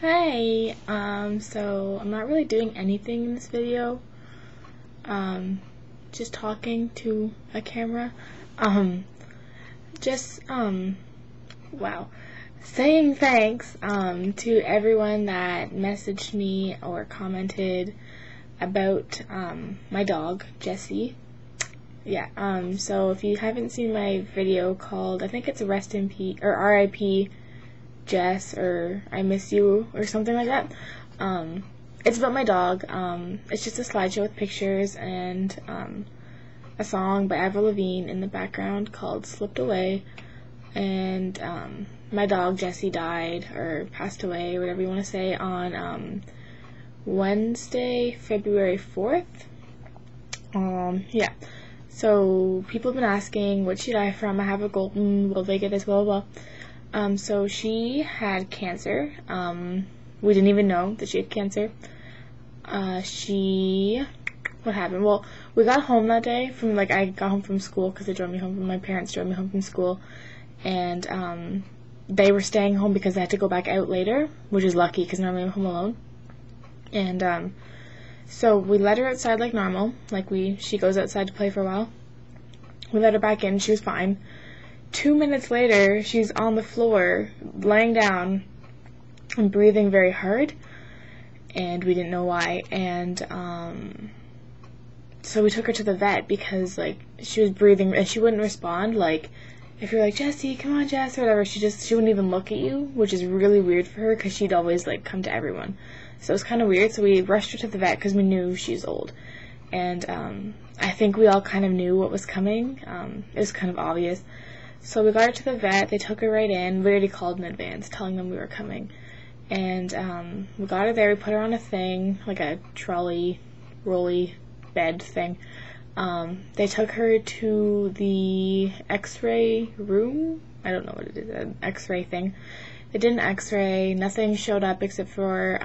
Hey, so I'm not really doing anything in this video, just talking to a camera, um, just, wow, saying thanks, to everyone that messaged me or commented about, my dog, Jessie. Yeah, so if you haven't seen my video called, I think it's Rest in Peace, or R.I.P. Jess, or I miss you, or something like that. It's about my dog. It's just a slideshow with pictures and a song by Avril Lavigne in the background called Slipped Away. And my dog Jessie died, or passed away, or whatever you want to say, on Wednesday, February 4th. Yeah. So people have been asking, what'd she die from? I have a golden, will they get this, blah, blah, blah. So she had cancer. We didn't even know that she had cancer. What happened? Well, we got home that day I got home from school because my parents drove me home from school. And, they were staying home because they had to go back out later, which is lucky because normally I'm home alone. And, so we let her outside like normal. She goes outside to play for a while. We let her back in. She was fine. 2 minutes later, she's on the floor, laying down and breathing very hard, and we didn't know why. And so we took her to the vet because she was breathing and she wouldn't respond. If you're like, Jessie, come on, Jess, or whatever, she wouldn't even look at you, which is really weird for her because she'd always come to everyone. So it was kind of weird. So we rushed her to the vet because we knew she's old, and I think we all kind of knew what was coming. It was kind of obvious. So we got her to the vet. They took her right in. We already called in advance, telling them we were coming. And we got her there. We put her on a thing, like a rolly bed thing. They took her to the x-ray room. I don't know what it is, an x-ray thing. They did an x-ray. Nothing showed up except for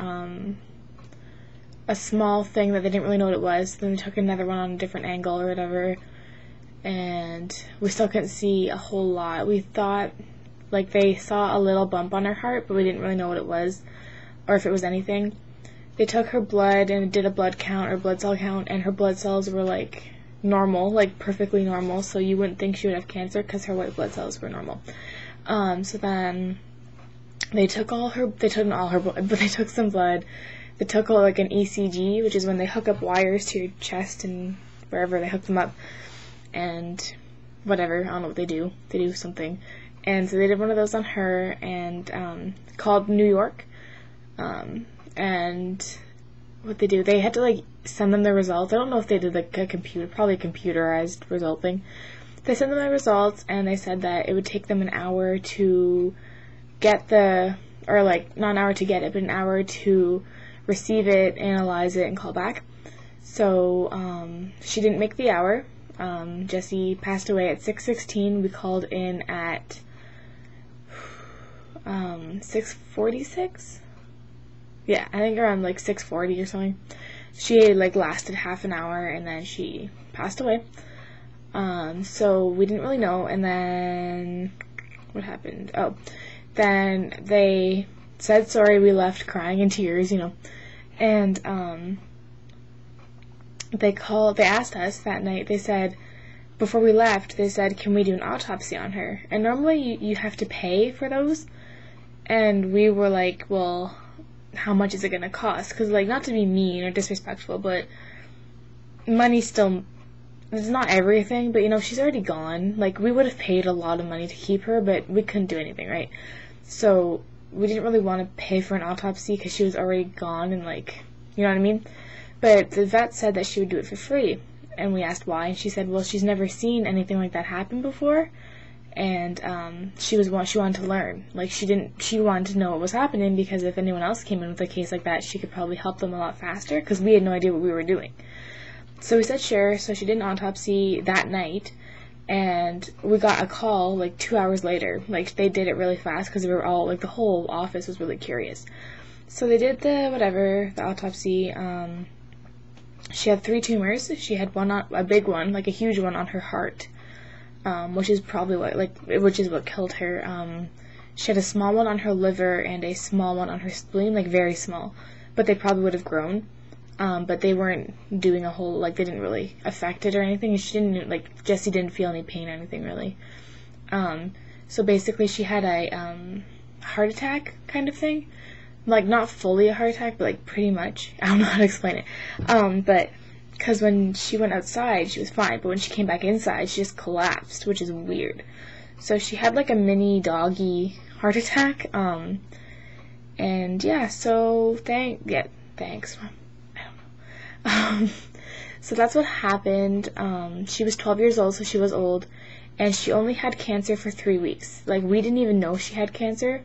a small thing that they didn't really know what it was. Then they took another one on a different angle or whatever. And we still couldn't see a whole lot. We thought they saw a little bump on her heart, but we didn't really know what it was or if it was anything. They took her blood and did a blood count or blood cell count, and her blood cells were normal, perfectly normal, so you wouldn't think she would have cancer because her white blood cells were normal. So then they took not all her blood, but they took some blood. They took an ECG, which is when they hook up wires to your chest and wherever they hook them up. And whatever, I don't know what they do. They do something. And so they did one of those on her and called New York. And what they do, they had to send them the results. I don't know if they did probably a computerized result thing. They sent them the results, and they said that it would take them an hour to get not an hour to get it, but an hour to receive it, analyze it, and call back. So she didn't make the hour. Jessie passed away at 6:16. We called in at 6:46. Yeah, I think around 6:40 or something. She lasted half an hour and then she passed away. So we didn't really know. And then what happened? Oh, then they said sorry. We left crying in tears, and they asked us that night. They said, before we left, they said, can we do an autopsy on her? And normally you have to pay for those. And we were like, well, how much is it going to cost? Because, not to be mean or disrespectful, but money still, it's not everything, but, she's already gone. We would have paid a lot of money to keep her, but we couldn't do anything, right? So we didn't really want to pay for an autopsy because she was already gone and, you know what I mean? But the vet said that she would do it for free, and we asked why, and she said, well, she's never seen anything like that happen before, and she wanted to learn. She wanted to know what was happening, because if anyone else came in with a case like that, she could probably help them a lot faster, because we had no idea what we were doing. So we said sure, so she did an autopsy that night, and we got a call 2 hours later. They did it really fast, because we were all, the whole office was really curious. So they did the autopsy. She had 3 tumors. She had a big one, a huge one on her heart, which is probably what killed her. She had a small one on her liver and a small one on her spleen, like very small, but they probably would have grown. But they weren't doing a whole, like, they didn't really affect it or anything. She didn't, like, Jessie didn't feel any pain or anything, really. So basically she had a, heart attack kind of thing. Like, not fully a heart attack, but, like, pretty much. I don't know how to explain it. But, because when she went outside, she was fine, but when she came back inside, she just collapsed, which is weird. So she had, like, a mini doggy heart attack, and, yeah, so, thanks. So that's what happened. She was 12 years old, so she was old, and she only had cancer for 3 weeks. Like, we didn't even know she had cancer,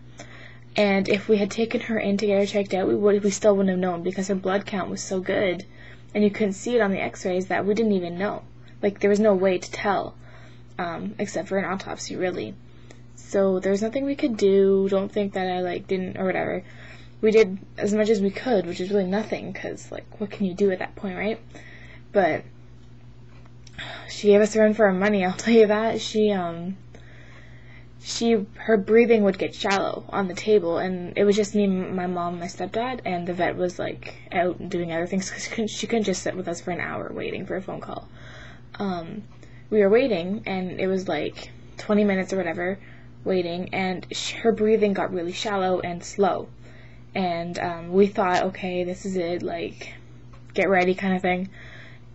and if we had taken her in to get her checked out, we still wouldn't have known, because her blood count was so good, and you couldn't see it on the x-rays, that we didn't even know. Like, there was no way to tell, except for an autopsy, really. So there was nothing we could do. Don't think that I, like, didn't, or whatever. We did as much as we could, which is really nothing, because, like, what can you do at that point, right? But she gave us a run for our money, I'll tell you that. Her breathing would get shallow on the table, and it was just me, my mom, my stepdad, and the vet was, like, out doing other things, because she couldn't just sit with us for an hour waiting for a phone call. We were waiting, and it was, like, 20 minutes or whatever, waiting, and her breathing got really shallow and slow. And we thought, okay, this is it, like, get ready kind of thing.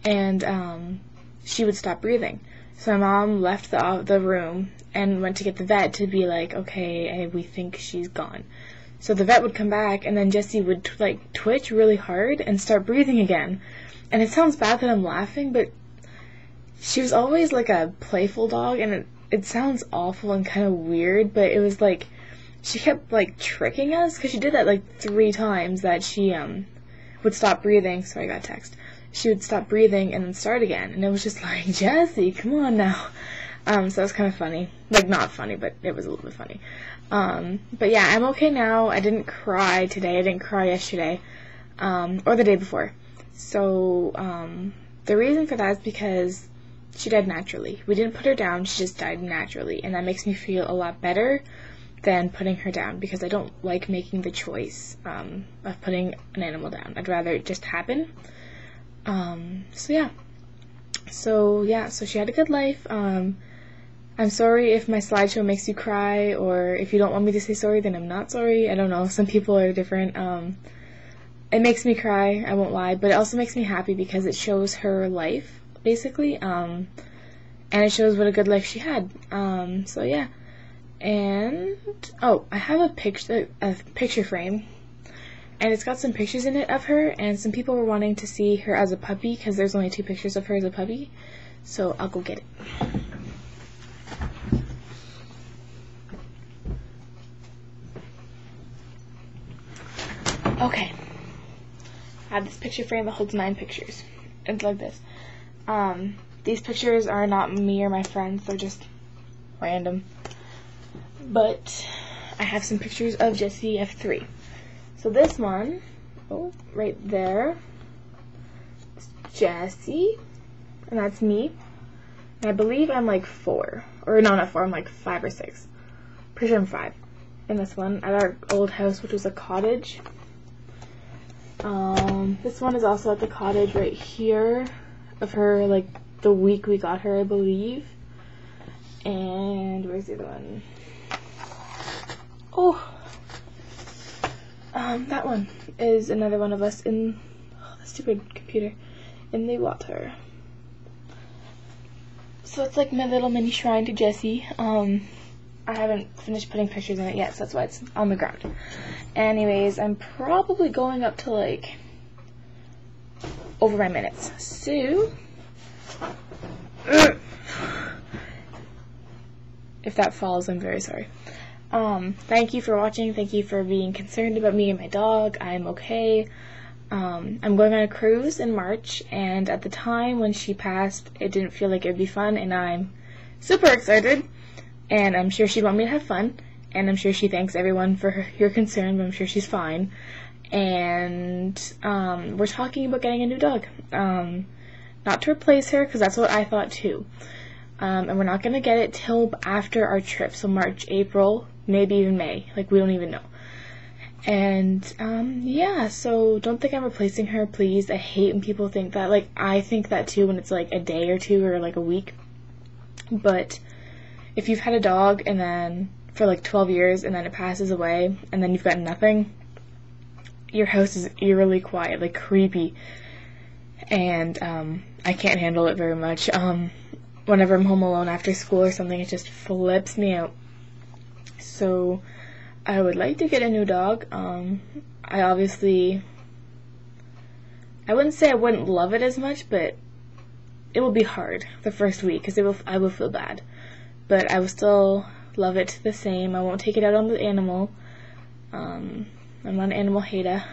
And she would stop breathing. So my mom left the room and went to get the vet to be like, okay, we think she's gone. So the vet would come back, and then Jessie would, like, twitch really hard and start breathing again. And it sounds bad that I'm laughing, but she was always, like, a playful dog, and it sounds awful and kind of weird, but it was, like, she kept, like, tricking us, because she did that, like, 3 times, that she, would stop breathing. Sorry, I got a text. She would stop breathing and then start again, and it was just like, Jessie, come on now. So that was kind of funny. Like, not funny, but it was a little bit funny. But yeah, I'm okay now. I didn't cry today. I didn't cry yesterday, or the day before. So, the reason for that is because she died naturally. We didn't put her down, she just died naturally, and that makes me feel a lot better than putting her down, because I don't like making the choice of putting an animal down. I'd rather it just happen. So she had a good life. I'm sorry if my slideshow makes you cry, or if you don't want me to say sorry, then I'm not sorry. I don't know, some people are different. It makes me cry, I won't lie, but it also makes me happy because it shows her life, basically, and it shows what a good life she had. So yeah. And, I have a picture frame, and it's got some pictures in it of her, and some people were wanting to see her as a puppy, because there's only 2 pictures of her as a puppy, so I'll go get it. Okay. I have this picture frame that holds 9 pictures. It's like this. These pictures are not me or my friends, they're just random. But I have some pictures of Jessie F3. So this one, right there, is Jessie, and that's me. And I believe I'm like 4, or no, not 4, I'm like 5 or 6. Pretty sure I'm 5 in this one, at our old house, which was a cottage. This one is also at the cottage right here, of her, like, the week we got her, I believe. And where's the other one? That one is another one of us in the stupid computer in the water. So it's like my little mini shrine to Jessie. I haven't finished putting pictures in it yet, so that's why it's on the ground. Anyways, I'm probably going up to, like, over my minutes. So, if that falls, I'm very sorry. Thank you for watching. Thank you for being concerned about me and my dog. I'm okay. I'm going on a cruise in March, and at the time when she passed, it didn't feel like it would be fun, and I'm super excited, and I'm sure she'd want me to have fun, and I'm sure she thanks everyone for your concern, but I'm sure she's fine. And we're talking about getting a new dog. Not to replace her, because that's what I thought too. and we're not going to get it till after our trip, so March, April, maybe even May. Like, we don't even know. And, yeah, so don't think I'm replacing her, please. I hate when people think that. Like, I think that too when it's, like, a day or two or, like, a week. But if you've had a dog and then for, like, 12 years and then it passes away and then you've got nothing, your house is eerily quiet, like, creepy. And, I can't handle it very much. Whenever I'm home alone after school or something, it just flips me out. So I would like to get a new dog. I wouldn't say I wouldn't love it as much, but it will be hard the first week because I will feel bad. But I will still love it the same. I won't take it out on the animal. I'm not an animal hater.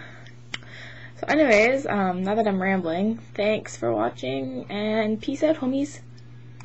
So anyways, now that I'm rambling, thanks for watching, and peace out, homies.